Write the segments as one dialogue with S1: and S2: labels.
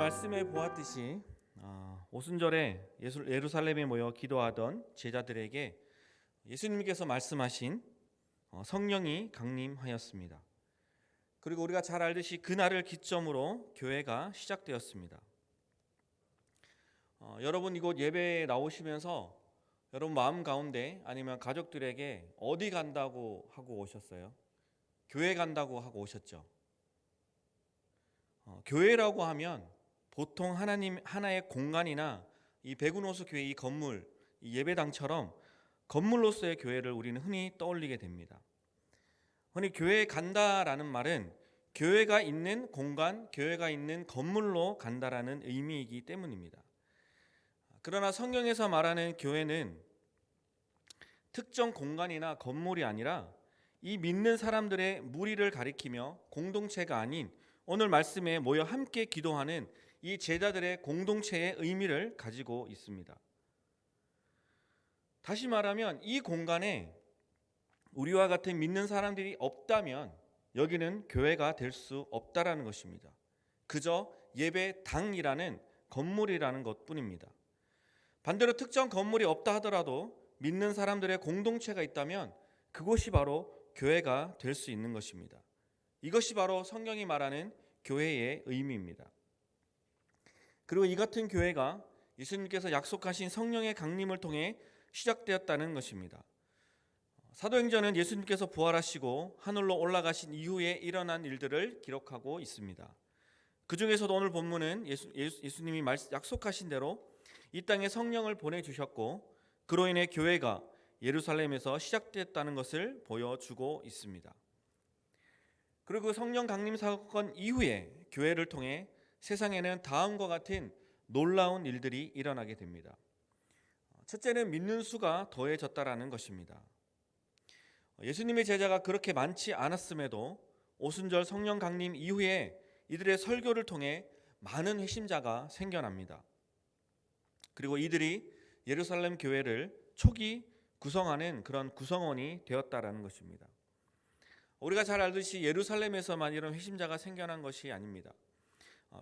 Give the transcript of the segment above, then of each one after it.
S1: 말씀에 보았듯이 오순절에 예루살렘에 모여 기도하던 제자들에게 예수님께서 말씀하신 성령이 강림하였습니다. 그리고 우리가 잘 알듯이 그날을 기점으로 교회가 시작되었습니다. 여러분 이곳 예배에 나오시면서 여러분 마음 가운데 아니면 가족들에게 어디 간다고 하고 오셨어요? 교회 간다고 하고 오셨죠? 교회라고 하면 보통 하나의 공간이나 이 백운호수 교회 이 건물, 이 예배당처럼 건물로서의 교회를 우리는 흔히 떠올리게 됩니다. 흔히 교회에 간다라는 말은 교회가 있는 공간, 교회가 있는 건물로 간다라는 의미이기 때문입니다. 그러나 성경에서 말하는 교회는 특정 공간이나 건물이 아니라 이 믿는 사람들의 무리를 가리키며 공동체가 아닌 오늘 말씀에 모여 함께 기도하는 이 제자들의 공동체의 의미를 가지고 있습니다. 다시 말하면 이 공간에 우리와 같은 믿는 사람들이 없다면 여기는 교회가 될 수 없다라는 것입니다. 그저 예배당이라는 건물이라는 것뿐입니다. 반대로 특정 건물이 없다 하더라도 믿는 사람들의 공동체가 있다면 그곳이 바로 교회가 될 수 있는 것입니다. 이것이 바로 성경이 말하는 교회의 의미입니다. 그리고 이 같은 교회가 예수님께서 약속하신 성령의 강림을 통해 시작되었다는 것입니다. 사도행전은 예수님께서 부활하시고 하늘로 올라가신 이후에 일어난 일들을 기록하고 있습니다. 그 중에서도 오늘 본문은 예수님이 약속하신 대로 이 땅에 성령을 보내주셨고 그로 인해 교회가 예루살렘에서 시작됐다는 것을 보여주고 있습니다. 그리고 그 성령 강림 사건 이후에 교회를 통해 세상에는 다음과 같은 놀라운 일들이 일어나게 됩니다. 첫째는 믿는 수가 더해졌다라는 것입니다. 예수님의 제자가 그렇게 많지 않았음에도 오순절 성령 강림 이후에 이들의 설교를 통해 많은 회심자가 생겨납니다. 그리고 이들이 예루살렘 교회를 초기 구성하는 그런 구성원이 되었다라는 것입니다. 우리가 잘 알듯이 예루살렘에서만 이런 회심자가 생겨난 것이 아닙니다.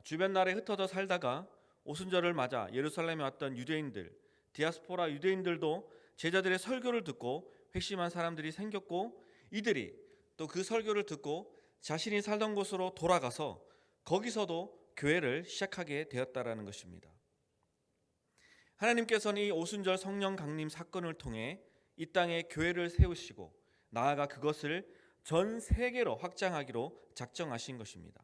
S1: 주변 나라에 흩어져 살다가 오순절을 맞아 예루살렘에 왔던 유대인들, 디아스포라 유대인들도 제자들의 설교를 듣고 회심한 사람들이 생겼고 이들이 또 그 설교를 듣고 자신이 살던 곳으로 돌아가서 거기서도 교회를 시작하게 되었다라는 것입니다. 하나님께서는 이 오순절 성령 강림 사건을 통해 이 땅에 교회를 세우시고 나아가 그것을 전 세계로 확장하기로 작정하신 것입니다.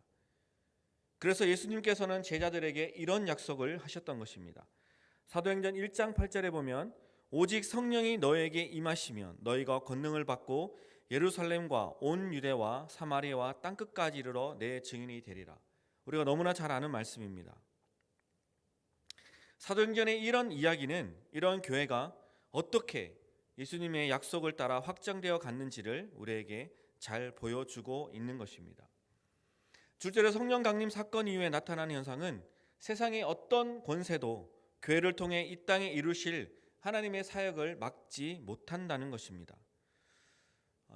S1: 그래서 예수님께서는 제자들에게 이런 약속을 하셨던 것입니다. 사도행전 1장 8절에 보면 오직 성령이 너에게 임하시면 너희가 권능을 받고 예루살렘과 온 유대와 사마리아와 땅끝까지 이르러 내 증인이 되리라. 우리가 너무나 잘 아는 말씀입니다. 사도행전의 이런 이야기는 이런 교회가 어떻게 예수님의 약속을 따라 확장되어 갔는지를 우리에게 잘 보여주고 있는 것입니다. 둘째로 성령 강림 사건 이후에 나타나는 현상은 세상의 어떤 권세도 교회를 통해 이 땅에 이루실 하나님의 사역을 막지 못한다는 것입니다.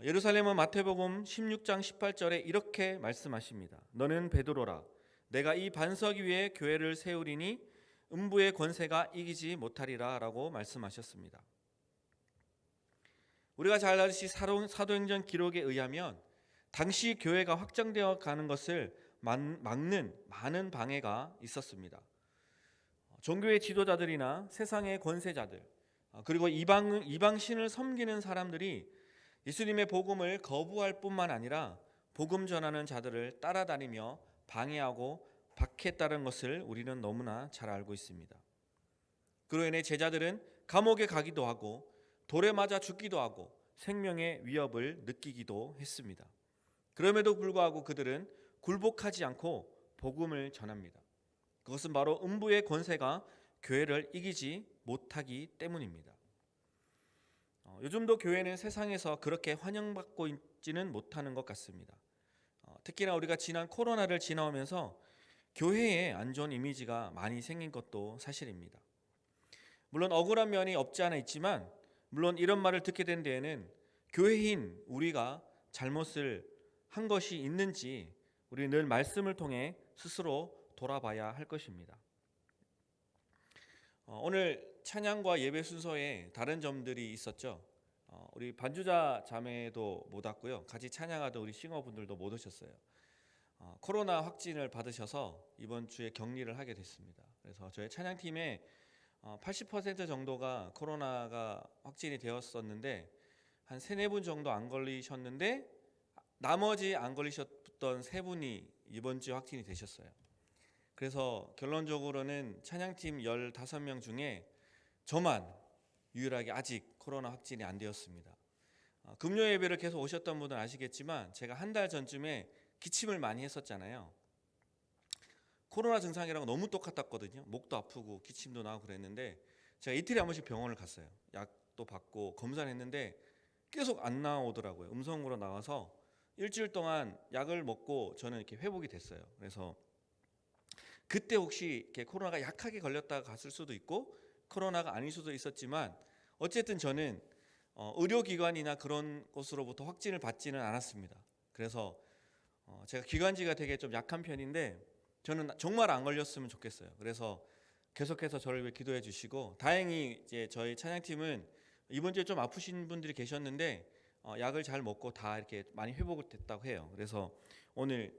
S1: 예루살렘은 마태복음 16장 18절에 이렇게 말씀하십니다. 너는 베드로라. 내가 이 반석 위에 교회를 세우리니 음부의 권세가 이기지 못하리라 라고 말씀하셨습니다. 우리가 잘 알듯이 사도행전 기록에 의하면 당시 교회가 확장되어 가는 것을 막는 많은 방해가 있었습니다. 종교의 지도자들이나 세상의 권세자들 그리고 이방신을 섬기는 사람들이 예수님의 복음을 거부할 뿐만 아니라 복음 전하는 자들을 따라다니며 방해하고 박해했다는 것을 우리는 너무나 잘 알고 있습니다. 그로 인해 제자들은 감옥에 가기도 하고 돌에 맞아 죽기도 하고 생명의 위협을 느끼기도 했습니다. 그럼에도 불구하고 그들은 굴복하지 않고 복음을 전합니다. 그것은 바로 음부의 권세가 교회를 이기지 못하기 때문입니다. 요즘도 교회는 세상에서 그렇게 환영받고 있지는 못하는 것 같습니다. 특히나 우리가 지난 코로나를 지나오면서 교회에 안 좋은 이미지가 많이 생긴 것도 사실입니다. 물론 억울한 면이 없지 않아 있지만 물론 이런 말을 듣게 된 데에는 교회인 우리가 잘못을 한 것이 있는지 우리 늘 말씀을 통해 스스로 돌아봐야 할 것입니다. 오늘 찬양과 예배 순서에 다른 점들이 있었죠. 우리 반주자 자매도 못 왔고요. 같이 찬양하던 우리 싱어분들도 못 오셨어요. 코로나 확진을 받으셔서 이번 주에 격리를 하게 됐습니다. 그래서 저희 찬양팀에 80% 정도가 코로나가 확진이 되었었는데 한 3-4분 정도 안 걸리셨는데 나머지 안 걸리셨던 3분이 이번 주에 확진이 되셨어요. 그래서 결론적으로는 찬양팀 15명 중에 저만 유일하게 아직 코로나 확진이 안 되었습니다. 금요 예배를 계속 오셨던 분은 아시겠지만 제가 한 달 전쯤에 기침을 많이 했었잖아요. 코로나 증상이랑 너무 똑같았거든요. 목도 아프고 기침도 나고 그랬는데 제가 이틀에 한 번씩 병원을 갔어요. 약도 받고 검사를 했는데 계속 안 나오더라고요. 음성으로 나와서 일주일 동안 약을 먹고 저는 이렇게 회복이 됐어요. 그래서 그때 혹시 이렇게 코로나가 약하게 걸렸다가 갔을 수도 있고 코로나가 아닐 수도 있었지만 어쨌든 저는 의료기관이나 그런 곳으로부터 확진을 받지는 않았습니다. 그래서 제가 기관지가 되게 좀 약한 편인데 저는 정말 안 걸렸으면 좋겠어요. 그래서 계속해서 저를 위해 기도해 주시고 다행히 이제 저희 찬양팀은 이번 주에 좀 아프신 분들이 계셨는데 약을 잘 먹고 다 이렇게 많이 회복이 됐다고 해요. 그래서 오늘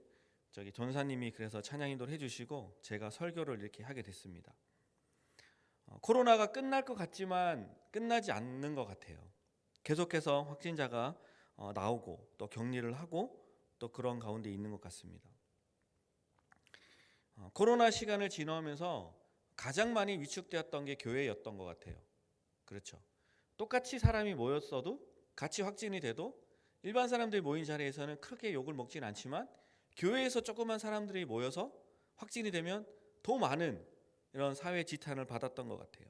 S1: 저기 전사님이 그래서 찬양 인도를 해주시고 제가 설교를 이렇게 하게 됐습니다. 코로나가 끝날 것 같지만 끝나지 않는 것 같아요. 계속해서 확진자가 나오고 또 격리를 하고 또 그런 가운데 있는 것 같습니다. 코로나 시간을 지나면서 가장 많이 위축되었던 게 교회였던 것 같아요. 그렇죠. 똑같이 사람이 모였어도 같이 확진이 돼도 일반 사람들이 모인 자리에서는 크게 욕을 먹진 않지만 교회에서 조그만 사람들이 모여서 확진이 되면 더 많은 이런 사회 지탄을 받았던 것 같아요.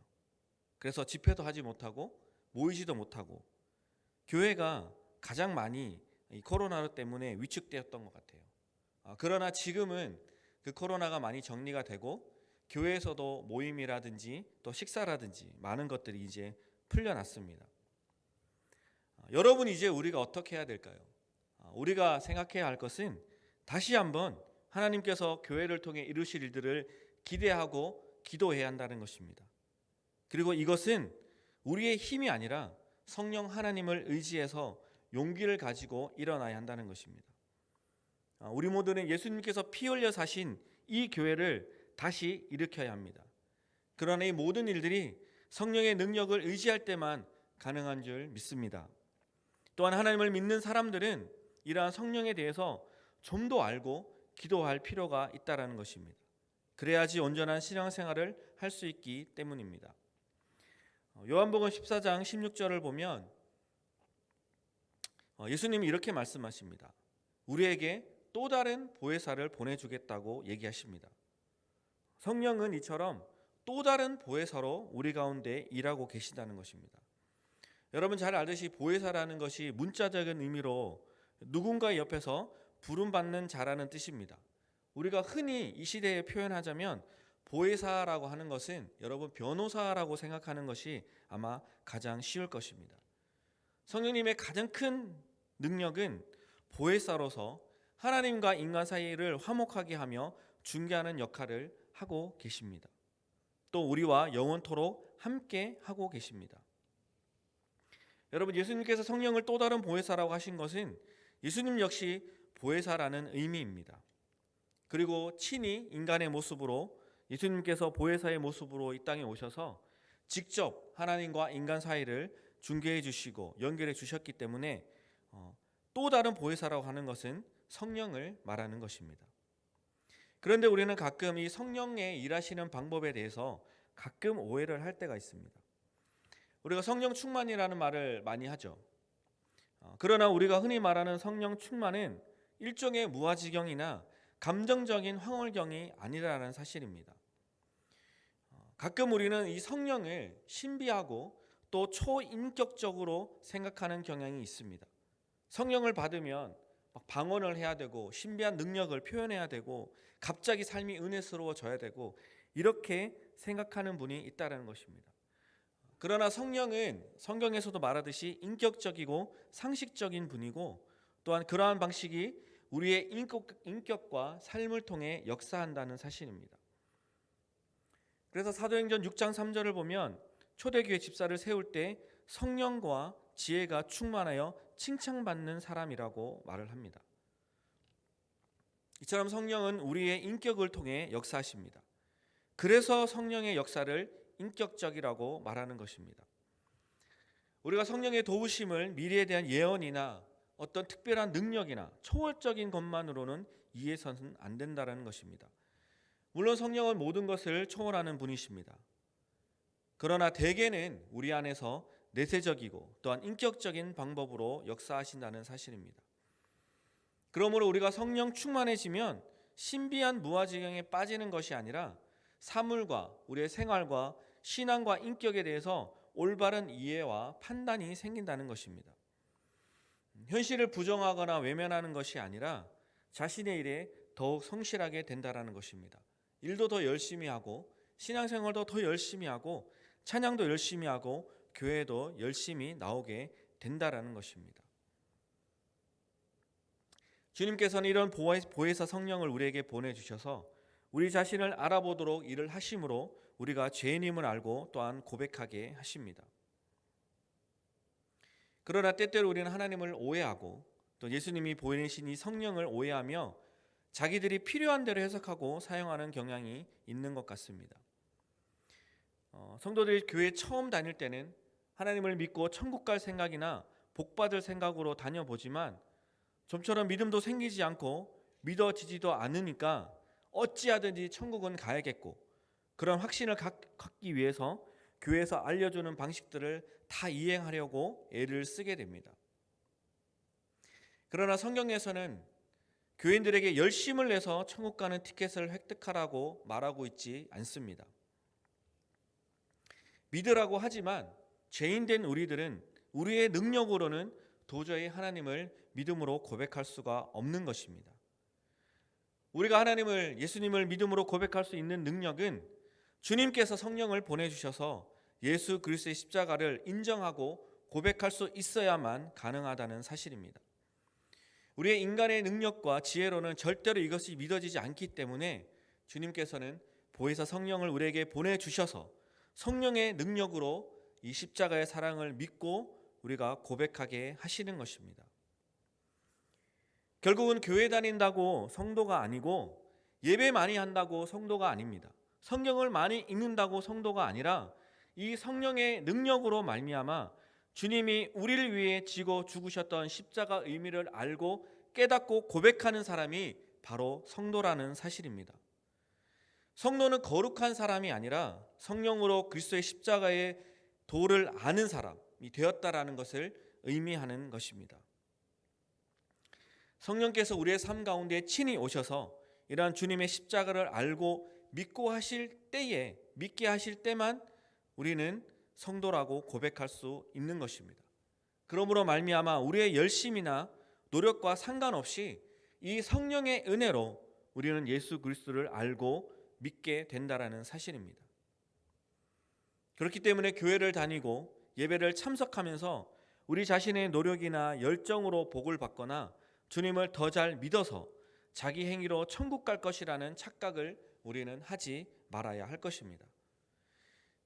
S1: 그래서 집회도 하지 못하고 모이지도 못하고 교회가 가장 많이 이 코로나 때문에 위축되었던 것 같아요. 그러나 지금은 그 코로나가 많이 정리가 되고 교회에서도 모임이라든지 또 식사라든지 많은 것들이 이제 풀려났습니다. 여러분 이제 우리가 어떻게 해야 될까요? 우리가 생각해야 할 것은 다시 한번 하나님께서 교회를 통해 이루실 일들을 기대하고 기도해야 한다는 것입니다. 그리고 이것은 우리의 힘이 아니라 성령 하나님을 의지해서 용기를 가지고 일어나야 한다는 것입니다. 우리 모두는 예수님께서 피 흘려 사신 이 교회를 다시 일으켜야 합니다. 그러나 이 모든 일들이 성령의 능력을 의지할 때만 가능한 줄 믿습니다. 또한 하나님을 믿는 사람들은 이러한 성령에 대해서 좀 더 알고 기도할 필요가 있다는 것입니다. 그래야지 온전한 신앙생활을 할 수 있기 때문입니다. 요한복음 14장 16절을 보면 예수님이 이렇게 말씀하십니다. 우리에게 또 다른 보혜사를 보내주겠다고 얘기하십니다. 성령은 이처럼 또 다른 보혜사로 우리 가운데 일하고 계시다는 것입니다. 여러분 잘 알듯이 보혜사라는 것이 문자적인 의미로 누군가의 옆에서 부름받는 자라는 뜻입니다. 우리가 흔히 이 시대에 표현하자면 보혜사라고 하는 것은 여러분 변호사라고 생각하는 것이 아마 가장 쉬울 것입니다. 성령님의 가장 큰 능력은 보혜사로서 하나님과 인간 사이를 화목하게 하며 중개하는 역할을 하고 계십니다. 또 우리와 영원토록 함께 하고 계십니다. 여러분 예수님께서 성령을 또 다른 보혜사라고 하신 것은 예수님 역시 보혜사라는 의미입니다. 그리고 친히 인간의 모습으로 예수님께서 보혜사의 모습으로 이 땅에 오셔서 직접 하나님과 인간 사이를 중개해 주시고 연결해 주셨기 때문에 또 다른 보혜사라고 하는 것은 성령을 말하는 것입니다. 그런데 우리는 가끔 이 성령의 일하시는 방법에 대해서 가끔 오해를 할 때가 있습니다. 우리가 성령 충만이라는 말을 많이 하죠. 그러나 우리가 흔히 말하는 성령 충만은 일종의 무아지경이나 감정적인 황홀경이 아니라는 사실입니다. 가끔 우리는 이 성령을 신비하고 또 초인격적으로 생각하는 경향이 있습니다. 성령을 받으면 막 방언을 해야 되고 신비한 능력을 표현해야 되고 갑자기 삶이 은혜스러워져야 되고 이렇게 생각하는 분이 있다는 것입니다. 그러나 성령은 성경에서도 말하듯이 인격적이고 상식적인 분이고 또한 그러한 방식이 우리의 인격과 삶을 통해 역사한다는 사실입니다. 그래서 사도행전 6장 3절을 보면 초대교회 집사를 세울 때 성령과 지혜가 충만하여 칭찬받는 사람이라고 말을 합니다. 이처럼 성령은 우리의 인격을 통해 역사하십니다. 그래서 성령의 역사를 인격적이라고 말하는 것입니다. 우리가 성령의 도우심을 미래에 대한 예언이나 어떤 특별한 능력이나 초월적인 것만으로는 이해해서는 안 된다는 것입니다. 물론 성령은 모든 것을 초월하는 분이십니다. 그러나 대개는 우리 안에서 내세적이고 또한 인격적인 방법으로 역사하신다는 사실입니다. 그러므로 우리가 성령 충만해지면 신비한 무아지경에 빠지는 것이 아니라 사물과 우리의 생활과 신앙과 인격에 대해서 올바른 이해와 판단이 생긴다는 것입니다. 현실을 부정하거나 외면하는 것이 아니라 자신의 일에 더욱 성실하게 된다는 것입니다. 일도 더 열심히 하고 신앙생활도 더 열심히 하고 찬양도 열심히 하고 교회도 열심히 나오게 된다는 것입니다. 주님께서는 이런 보혜사 성령을 우리에게 보내주셔서 우리 자신을 알아보도록 일을 하심으로 우리가 죄인임을 알고 또한 고백하게 하십니다. 그러나 때때로 우리는 하나님을 오해하고 또 예수님이 보이신 이 성령을 오해하며 자기들이 필요한 대로 해석하고 사용하는 경향이 있는 것 같습니다. 성도들이 교회 처음 다닐 때는 하나님을 믿고 천국 갈 생각이나 복 받을 생각으로 다녀보지만 좀처럼 믿음도 생기지 않고 믿어지지도 않으니까 어찌하든지 천국은 가야겠고 그런 확신을 갖기 위해서 교회에서 알려주는 방식들을 다 이행하려고 애를 쓰게 됩니다. 그러나 성경에서는 교인들에게 열심을 내서 천국 가는 티켓을 획득하라고 말하고 있지 않습니다. 믿으라고 하지만 죄인된 우리들은 우리의 능력으로는 도저히 하나님을 믿음으로 고백할 수가 없는 것입니다. 우리가 예수님을 믿음으로 고백할 수 있는 능력은 주님께서 성령을 보내주셔서 예수 그리스도의 십자가를 인정하고 고백할 수 있어야만 가능하다는 사실입니다. 우리의 인간의 능력과 지혜로는 절대로 이것이 믿어지지 않기 때문에 주님께서는 보혜사 성령을 우리에게 보내주셔서 성령의 능력으로 이 십자가의 사랑을 믿고 우리가 고백하게 하시는 것입니다. 결국은 교회 다닌다고 성도가 아니고 예배 많이 한다고 성도가 아닙니다. 성경을 많이 읽는다고 성도가 아니라 이 성령의 능력으로 말미암아 주님이 우리를 위해 지고 죽으셨던 십자가 의미를 알고 깨닫고 고백하는 사람이 바로 성도라는 사실입니다. 성도는 거룩한 사람이 아니라 성령으로 그리스도의 십자가의 도를 아는 사람이 되었다라는 것을 의미하는 것입니다. 성령께서 우리의 삶 가운데 친히 오셔서 이러한 주님의 십자가를 알고 믿게 하실 때만 우리는 성도라고 고백할 수 있는 것입니다. 그러므로 말미암아 우리의 열심이나 노력과 상관없이 이 성령의 은혜로 우리는 예수 그리스도를 알고 믿게 된다라는 사실입니다. 그렇기 때문에 교회를 다니고 예배를 참석하면서 우리 자신의 노력이나 열정으로 복을 받거나 주님을 더 잘 믿어서 자기 행위로 천국 갈 것이라는 착각을 우리는 하지 말아야 할 것입니다.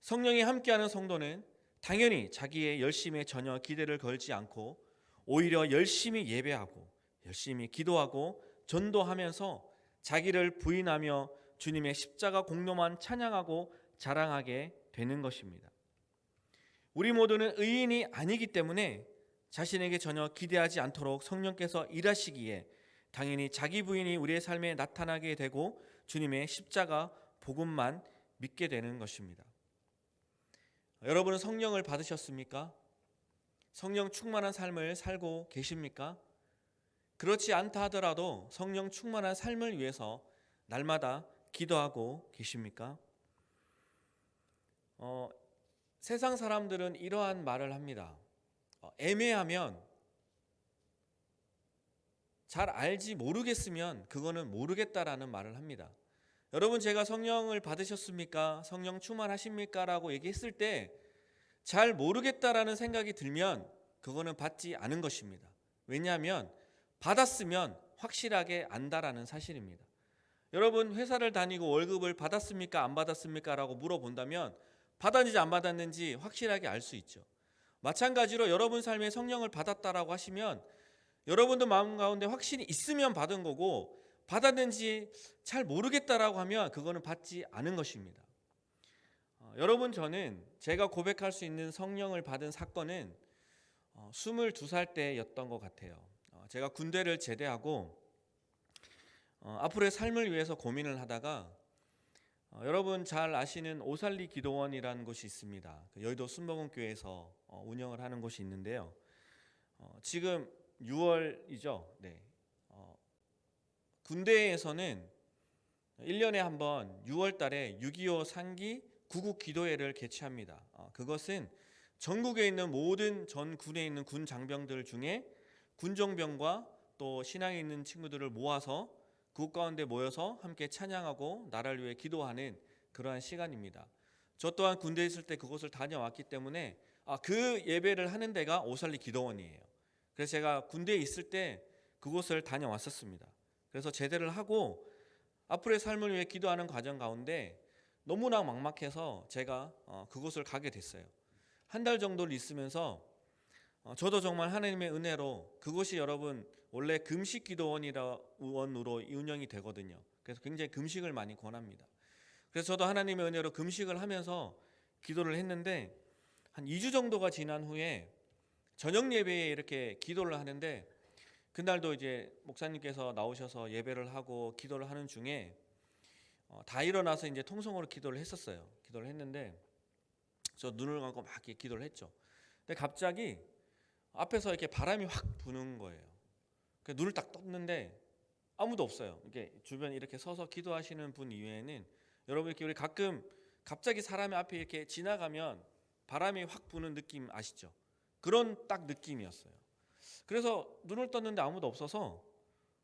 S1: 성령이 함께하는 성도는 당연히 자기의 열심에 전혀 기대를 걸지 않고 오히려 열심히 예배하고 열심히 기도하고 전도하면서 자기를 부인하며 주님의 십자가 공로만 찬양하고 자랑하게 되는 것입니다. 우리 모두는 의인이 아니기 때문에 자신에게 전혀 기대하지 않도록 성령께서 일하시기에 당연히 자기 부인이 우리의 삶에 나타나게 되고 주님의 십자가 복음만 믿게 되는 것입니다. 여러분은 성령을 받으셨습니까? 성령 충만한 삶을 살고 계십니까? 그렇지 않다 하더라도 성령 충만한 삶을 위해서 날마다 기도하고 계십니까? 세상 사람들은 이러한 말을 합니다. 애매하면, 잘 알지 모르겠으면 그거는 모르겠다라는 말을 합니다. 여러분, 제가 성령을 받으셨습니까? 성령 충만하십니까? 라고 얘기했을 때 잘 모르겠다라는 생각이 들면 그거는 받지 않은 것입니다. 왜냐하면 받았으면 확실하게 안다라는 사실입니다. 여러분 회사를 다니고 월급을 받았습니까? 안 받았습니까? 라고 물어본다면 받았는지 안 받았는지 확실하게 알 수 있죠. 마찬가지로 여러분 삶에 성령을 받았다라고 하시면 여러분도 마음 가운데 확신이 있으면 받은 거고 받았는지 잘 모르겠다라고 하면 그거는 받지 않은 것입니다. 여러분 저는 제가 고백할 수 있는 성령을 받은 사건은 22살 때였던 것 같아요. 제가 군대를 제대하고 앞으로의 삶을 위해서 고민을 하다가 여러분 잘 아시는 오살리 기도원이라는 곳이 있습니다. 여의도 순복음교회에서 운영을 하는 곳이 있는데요. 지금 6월이죠. 네. 군대에서는 1년에 한 번 6월 달에 6.25 상기 구국 기도회를 개최합니다. 그것은 전국에 있는 모든 전 군에 있는 군 장병들 중에 군종병과 또 신앙에 있는 친구들을 모아서 그곳 가운데 모여서 함께 찬양하고 나라를 위해 기도하는 그러한 시간입니다. 저 또한 군대에 있을 때 그곳을 다녀왔기 때문에 그 예배를 하는 데가 오살리 기도원이에요. 그래서 제가 군대에 있을 때 그곳을 다녀왔었습니다. 그래서 제대를 하고 앞으로의 삶을 위해 기도하는 과정 가운데 너무나 막막해서 제가 그곳을 가게 됐어요. 한 달 정도를 있으면서 저도 정말 하나님의 은혜로 그곳이 여러분 원래 금식 기도원으로 운영이 되거든요. 그래서 굉장히 금식을 많이 권합니다. 그래서 저도 하나님의 은혜로 금식을 하면서 기도를 했는데 한 2주 정도가 지난 후에 저녁 예배에 이렇게 기도를 하는데 그날도 이제 목사님께서 나오셔서 예배를 하고 기도를 하는 중에 다 일어나서 이제 통성으로 기도를 했었어요. 기도를 했는데 저 눈을 감고 막 이렇게 기도를 했죠. 근데 갑자기 앞에서 이렇게 바람이 확 부는 거예요. 그래서 눈을 딱 떴는데 아무도 없어요. 이렇게 주변에 이렇게 서서 기도하시는 분 이외에는 여러분 이렇게 우리 가끔 갑자기 사람의 앞에 이렇게 지나가면 바람이 확 부는 느낌 아시죠? 그런 딱 느낌이었어요. 그래서 눈을 떴는데 아무도 없어서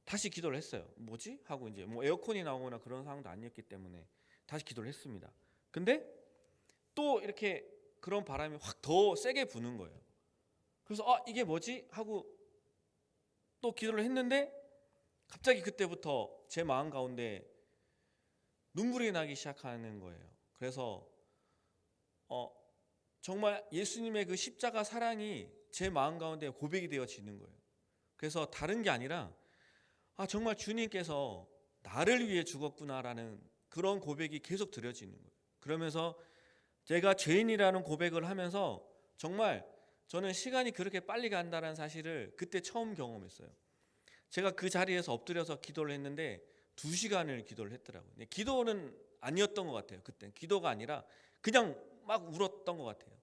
S1: 다시 기도를 했어요. 뭐지? 하고 이제 뭐 에어컨이 나오거나 그런 상황도 아니었기 때문에 다시 기도를 했습니다. 근데 또 이렇게 그런 바람이 확 더 세게 부는 거예요. 그래서 이게 뭐지? 하고 또 기도를 했는데 갑자기 그때부터 제 마음 가운데 눈물이 나기 시작하는 거예요. 그래서 정말 예수님의 그 십자가 사랑이 제 마음 가운데 고백이 되어지는 거예요. 그래서 다른 게 아니라 정말 주님께서 나를 위해 죽었구나라는 그런 고백이 계속 드려지는 거예요. 그러면서 제가 죄인이라는 고백을 하면서 정말 저는 시간이 그렇게 빨리 간다는 사실을 그때 처음 경험했어요. 제가 그 자리에서 엎드려서 기도를 했는데 2시간을 기도를 했더라고요. 기도는 아니었던 것 같아요. 그때 기도가 아니라 그냥 막 울었던 것 같아요.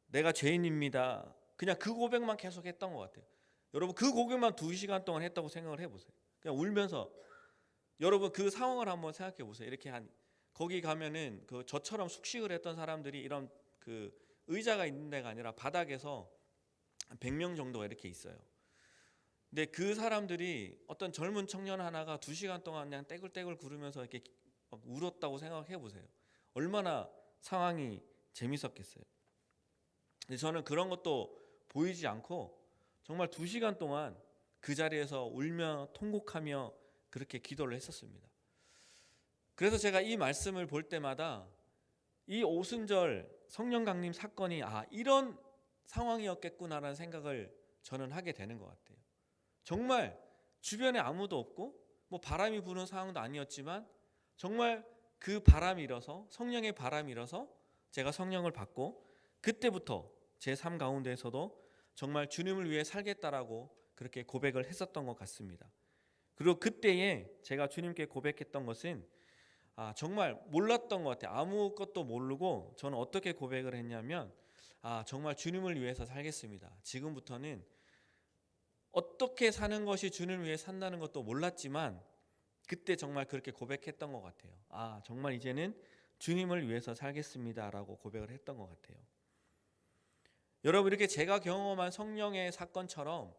S1: 내가 죄인입니다. 그냥 그 고백만 계속 했던 것 같아요. 여러분 그 고백만 2시간 동안 했다고 생각을 해보세요. 그냥 울면서 여러분 그 상황을 한번 생각해 보세요. 이렇게 거기 가면은 그 저처럼 숙식을 했던 사람들이 이런 그 의자가 있는 데가 아니라 바닥에서 100명 정도가 이렇게 있어요. 근데 그 사람들이 어떤 젊은 청년 하나가 2시간 동안 그냥 떼굴떼굴 구르면서 이렇게 막 울었다고 생각해 보세요. 얼마나 상황이 재밌었겠어요. 근데 저는 그런 것도 보이지 않고 정말 2시간 동안 그 자리에서 울며 통곡하며 그렇게 기도를 했었습니다. 그래서 제가 이 말씀을 볼 때마다 이 오순절 성령 강림 사건이 이런 상황이었겠구나라는 생각을 저는 하게 되는 것 같아요. 정말 주변에 아무도 없고 뭐 바람이 부는 상황도 아니었지만 정말 그 바람이 일어서 성령의 바람이 일어서 제가 성령을 받고 그때부터 제 삶 가운데에서도 정말 주님을 위해 살겠다라고 그렇게 고백을 했었던 것 같습니다. 그리고 그때에 제가 주님께 고백했던 것은 정말 몰랐던 것 같아요. 아무것도 모르고 저는 어떻게 고백을 했냐면 정말 주님을 위해서 살겠습니다. 지금부터는 어떻게 사는 것이 주님을 위해 산다는 것도 몰랐지만 그때 정말 그렇게 고백했던 것 같아요. 정말 이제는 주님을 위해서 살겠습니다라고 고백을 했던 것 같아요. 여러분 이렇게 제가 경험한 성령의 사건처럼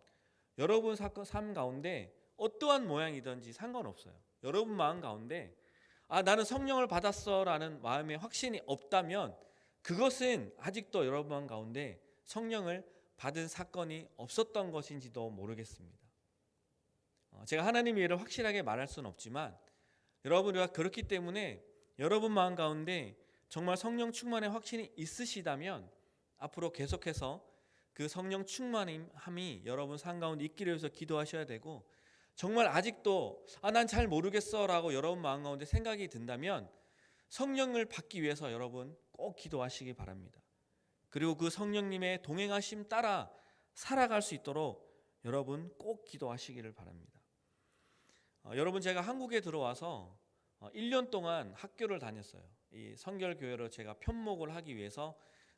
S1: 여러분 삶 가운데 어떠한 모양이든지 상관없어요. 여러분 마음 가운데 나는 성령을 받았어라는 마음의 확신이 없다면 그것은 아직도 여러분 마음 가운데 성령을 받은 사건이 없었던 것인지도 모르겠습니다. 제가 하나님의 일을 확실하게 말할 수는 없지만 여러분, 우리가 그렇기 때문에 여러분 마음 가운데 정말 성령 충만의 확신이 있으시다면 앞으로 계속해서 그 성령 충만함이 여러분 삶 가운데 있기를 위해서 기도하셔야 되고, 정말 아직도 난 잘 모르겠어 라고 여러분 마음 가운데 생각이 든다면 성령을 받기 위해서 여러분 꼭 기도하시기 바랍니다. 그리고 그 성령님의 동행하심 따라 살아갈 수 있도록 여러분 꼭 기도하시기를 바랍니다. 여러분, 제가 한국에 들어와서 1년 동안 학교를 다녔어요. 이 성결교회로 제가 편목을 하기 위해서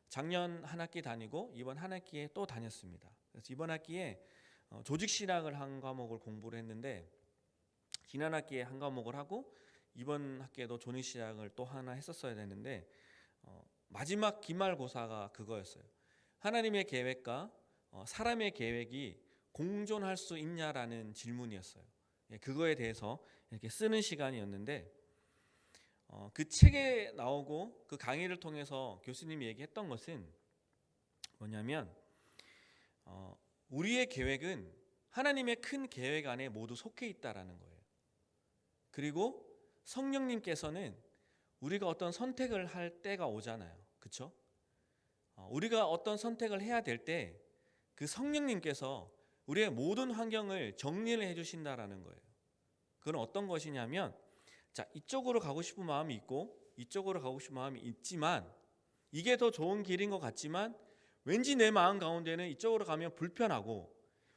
S1: 작년 한 학기 다니고 이번 한 학기에 또 다녔습니다. 그래서 이번 학기에 조직신학을 한 과목을 공부를 했는데, 지난 학기에 한 과목을 하고 이번 학기에도 조직신학을 또 하나 했었어야 되는데 마지막 기말고사가 그거였어요. 하나님의 계획과 사람의 계획이 공존할 수 있냐라는 질문이었어요. 그거에 대해서 이렇게 쓰는 시간이었는데, 그 책에 나오고 그 강의를 통해서 교수님이 얘기했던 것은 뭐냐면 우리의 계획은 하나님의 큰 계획 안에 모두 속해 있다라는 거예요. 그리고 성령님께서는 우리가 어떤 선택을 할 때가 오잖아요. 그렇죠? 우리가 어떤 선택을 해야 될 때 그 성령님께서 우리의 모든 환경을 정리를 해주신다라는 거예요. 그건 어떤 것이냐면, 자, 이쪽으로 가고 싶은 마음이 있고 이쪽으로 가고 싶은 마음이 있지만 이게 더 좋은 길인 것 같지만 왠지 내 마음 가운데는 이쪽으로 가면 불편하고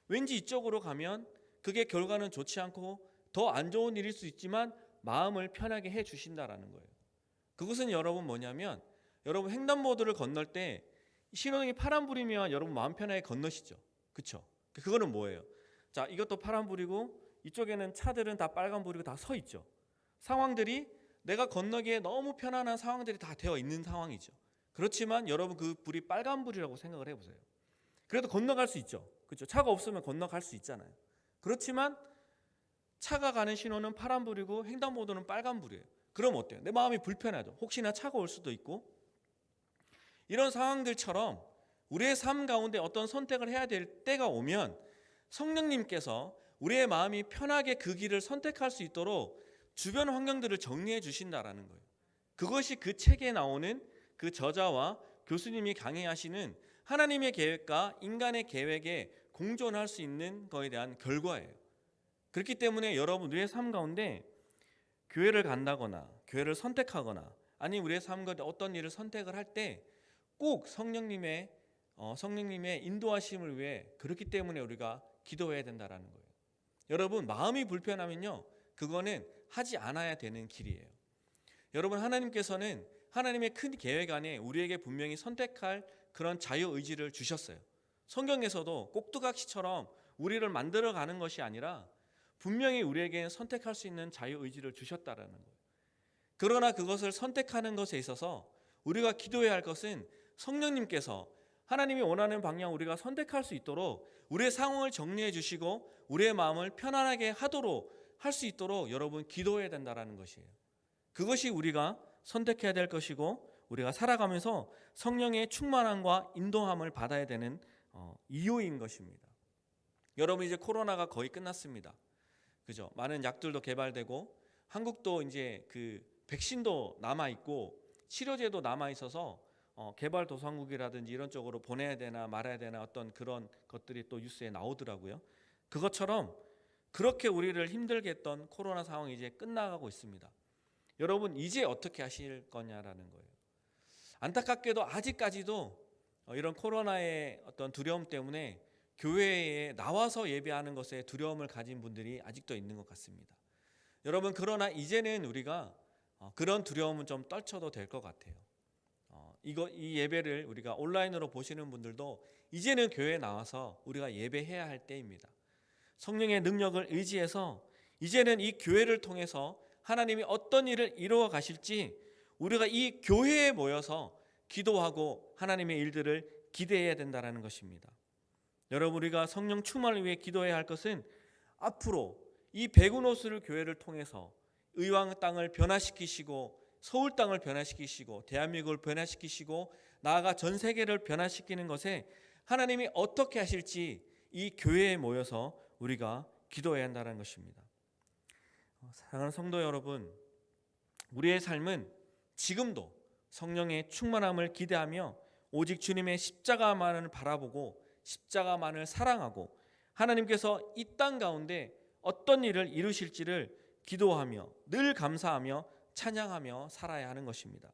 S1: 왠지 이쪽으로 가면 그게 결과는 좋지 않고 더 안 좋은 일일 수 있지만 마음을 편하게 해 주신다라는 거예요. 그것은 여러분 뭐냐면, 여러분 횡단보도를 건널 때 신호등이 파란불이면 여러분 마음 편하게 건너시죠. 그렇죠? 그거는 뭐예요? 자, 이것도 파란불이고 이쪽에는 차들은 다 빨간불이고 다 서 있죠. 상황들이 내가 건너기에 너무 편안한 상황들이 다 되어 있는 상황이죠. 그렇지만 여러분 그 불이 빨간불이라고 생각을 해보세요. 그래도 건너갈 수 있죠. 그렇죠? 차가 없으면 건너갈 수 있잖아요. 그렇지만 차가 가는 신호는 파란불이고 횡단보도는 빨간불이에요. 그럼 어때요? 내 마음이 불편하죠. 혹시나 차가 올 수도 있고. 이런 상황들처럼 우리의 삶 가운데 어떤 선택을 해야 될 때가 오면 성령님께서 우리의 마음이 편하게 그 길을 선택할 수 있도록 주변 환경들을 정리해 주신다라는 거예요. 그것이 그 책에 나오는 그 저자와 교수님이 강의하시는 하나님의 계획과 인간의 계획에 공존할 수 있는 것에 대한 결과예요. 그렇기 때문에 여러분, 우리의 삶 가운데 교회를 간다거나 교회를 선택하거나 아니 우리의 삶 가운데 어떤 일을 선택을 할 때 꼭 성령님의 인도하심을 위해, 그렇기 때문에 우리가 기도해야 된다라는 거예요. 여러분, 마음이 불편하면요, 그거는 하지 않아야 되는 길이에요. 여러분, 하나님께서는 하나님의 큰 계획 안에 우리에게 분명히 선택할 그런 자유의지를 주셨어요. 성경에서도 꼭두각시처럼 우리를 만들어가는 것이 아니라 분명히 우리에게 선택할 수 있는 자유의지를 주셨다라는 거예요. 그러나 그것을 선택하는 것에 있어서 우리가 기도해야 할 것은 성령님께서 하나님이 원하는 방향 우리가 선택할 수 있도록 우리의 상황을 정리해 주시고 우리의 마음을 편안하게 하도록 할 수 있도록 여러분 기도해야 된다는 것이에요. 그것이 우리가 선택해야 될 것이고 우리가 살아가면서 성령의 충만함과 인도함을 받아야 되는 이유인 것입니다. 여러분, 이제 코로나가 거의 끝났습니다. 그죠? 많은 약들도 개발되고 한국도 이제 그 백신도 남아 있고 치료제도 남아 있어서 개발도상국이라든지 이런 쪽으로 보내야 되나 말아야 되나 어떤 그런 것들이 또 뉴스에 나오더라고요. 그것처럼 그렇게 우리를 힘들게 했던 코로나 상황이 이제 끝나가고 있습니다. 여러분, 이제 어떻게 하실 거냐라는 거예요. 안타깝게도 아직까지도 이런 코로나의 어떤 두려움 때문에 교회에 나와서 예배하는 것에 두려움을 가진 분들이 아직도 있는 것 같습니다. 여러분, 그러나 이제는 우리가 그런 두려움은 좀 떨쳐도 될 것 같아요. 이 예배를 우리가 온라인으로 보시는 분들도 이제는 교회에 나와서 우리가 예배해야 할 때입니다. 성령의 능력을 의지해서 이제는 이 교회를 통해서 하나님이 어떤 일을 이루어 가실지 우리가 이 교회에 모여서 기도하고 하나님의 일들을 기대해야 된다는 것입니다. 여러분, 우리가 성령 충만을 위해 기도해야 할 것은 앞으로 이 백운호수를 교회를 통해서 의왕 땅을 변화시키시고 서울 땅을 변화시키시고 대한민국을 변화시키시고 나아가 전 세계를 변화시키는 것에 하나님이 어떻게 하실지 이 교회에 모여서 우리가 기도해야 한다는 것입니다. 사랑하는 성도 여러분, 우리의 삶은 지금도 성령의 충만함을 기대하며 오직 주님의 십자가만을 바라보고 십자가만을 사랑하고 하나님께서 이 땅 가운데 어떤 일을 이루실지를 기도하며 늘 감사하며 찬양하며 살아야 하는 것입니다.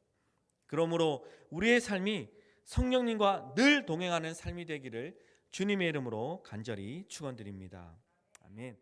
S1: 그러므로 우리의 삶이 성령님과 늘 동행하는 삶이 되기를 주님의 이름으로 간절히 축원드립니다. 아멘.